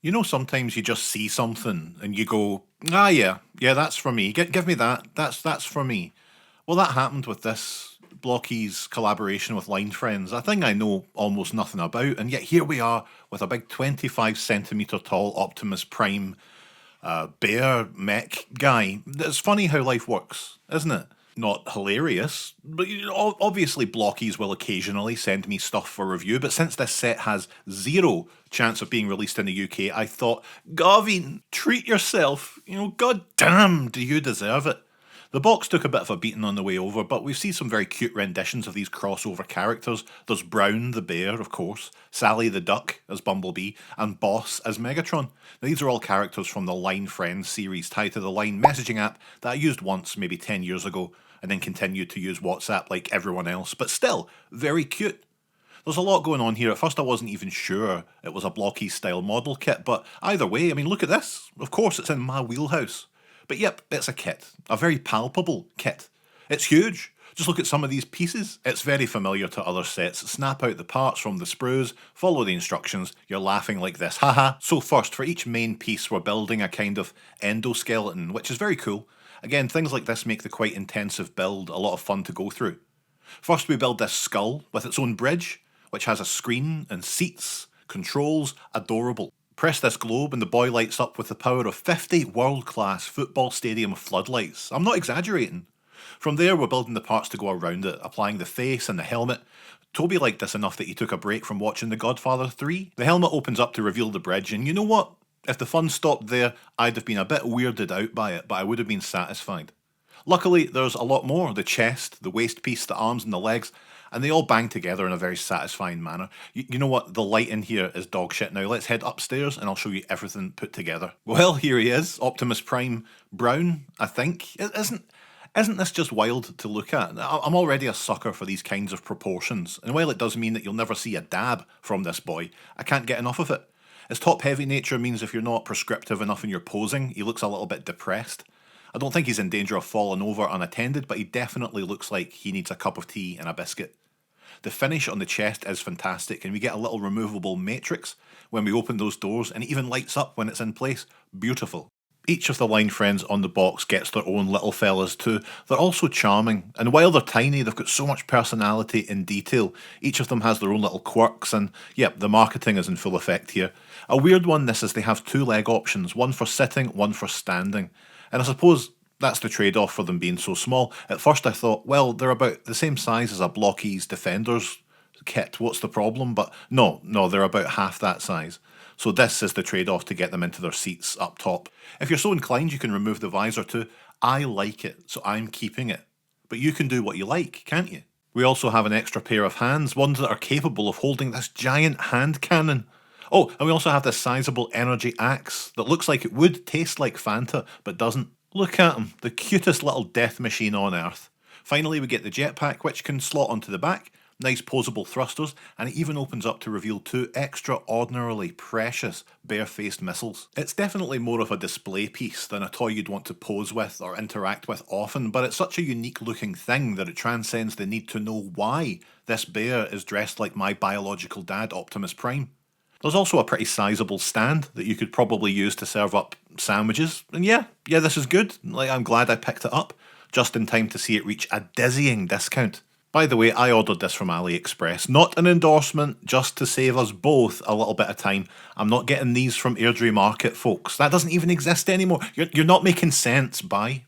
You know, sometimes you just see something and you go, ah, yeah, that's for me. Give me that. That's for me. Well, that happened with this Blokees collaboration with Line Friends, a thing I know almost nothing about, and yet here we are with a big 25 centimeter tall Optimus Prime bear mech guy. It's funny how life works, isn't it? Not hilarious, but obviously Blockies will occasionally send me stuff for review, but since this set has zero chance of being released in the UK, I thought, Gavin, treat yourself. God damn, do you deserve it? The box took a bit of a beating on the way over, but we see some very cute renditions of these crossover characters. There's Brown the bear, of course, Sally the duck as Bumblebee, and Boss as Megatron. Now, these are all characters from the Line Friends series tied to the Line messaging app that I used once, maybe 10 years ago, and then continued to use WhatsApp like everyone else, but still, very cute. There's a lot going on here. At first, I wasn't even sure it was a blocky style model kit, but either way, I mean, look at this. Of course, it's in my wheelhouse. But yep, it's a kit. A very palpable kit. It's huge. Just look at some of these pieces. It's very familiar to other sets. Snap out the parts from the sprues, follow the instructions, you're laughing like this, haha. So first, for each main piece, we're building a kind of endoskeleton, which is very cool. Again, things like this make the quite intensive build a lot of fun to go through. First, we build this skull with its own bridge, which has a screen and seats, controls, adorable. Press this globe and the boy lights up with the power of 50 world-class football stadium floodlights. I'm not exaggerating. From there, we're building the parts to go around it, applying the face and the helmet. Toby liked this enough that he took a break from watching The Godfather 3. The helmet opens up to reveal the bridge, and you know what? If the fun stopped there, I'd have been a bit weirded out by it, but I would have been satisfied. Luckily, there's a lot more. The chest, the waist piece, the arms and the legs, and they all bang together in a very satisfying manner. You know what? The light in here is dog shit now. Let's head upstairs and I'll show you everything put together. Well, here he is, Optimus Prime Brown, I think. Isn't this just wild to look at? I'm already a sucker for these kinds of proportions, and while it does mean that you'll never see a dab from this boy, I can't get enough of it. His top-heavy nature means if you're not prescriptive enough in your posing, he looks a little bit depressed. I don't think he's in danger of falling over unattended, but he definitely looks like he needs a cup of tea and a biscuit. The finish on the chest is fantastic, and we get a little removable matrix when we open those doors, and it even lights up when it's in place. Beautiful. Each of the line friends on the box gets their own little fellas too. They're also charming, and while they're tiny, they've got so much personality and detail. Each of them has their own little quirks, and yep, the marketing is in full effect here. A weird one this is they have two leg options, one for sitting, one for standing. And I suppose that's the trade-off for them being so small. At first I thought, well, they're about the same size as a Blokees Defenders kit, what's the problem? But no, they're about half that size. So this is the trade-off to get them into their seats up top. If you're so inclined, you can remove the visor too. I like it, so I'm keeping it. But you can do what you like, can't you? We also have an extra pair of hands, ones that are capable of holding this giant hand cannon. Oh, and we also have this sizable energy axe that looks like it would taste like Fanta, but doesn't. Look at him, the cutest little death machine on earth. Finally, we get the jetpack, which can slot onto the back. Nice posable thrusters, and it even opens up to reveal two extraordinarily precious bare-faced missiles. It's definitely more of a display piece than a toy you'd want to pose with or interact with often, but it's such a unique looking thing that it transcends the need to know why this bear is dressed like my biological dad, Optimus Prime. There's also a pretty sizable stand that you could probably use to serve up sandwiches, and yeah, this is good. I'm glad I picked it up, just in time to see it reach a dizzying discount. By the way, I ordered this from AliExpress. Not an endorsement, just to save us both a little bit of time. I'm not getting these from Airdrie Market, folks. That doesn't even exist anymore. You're not making sense, bye.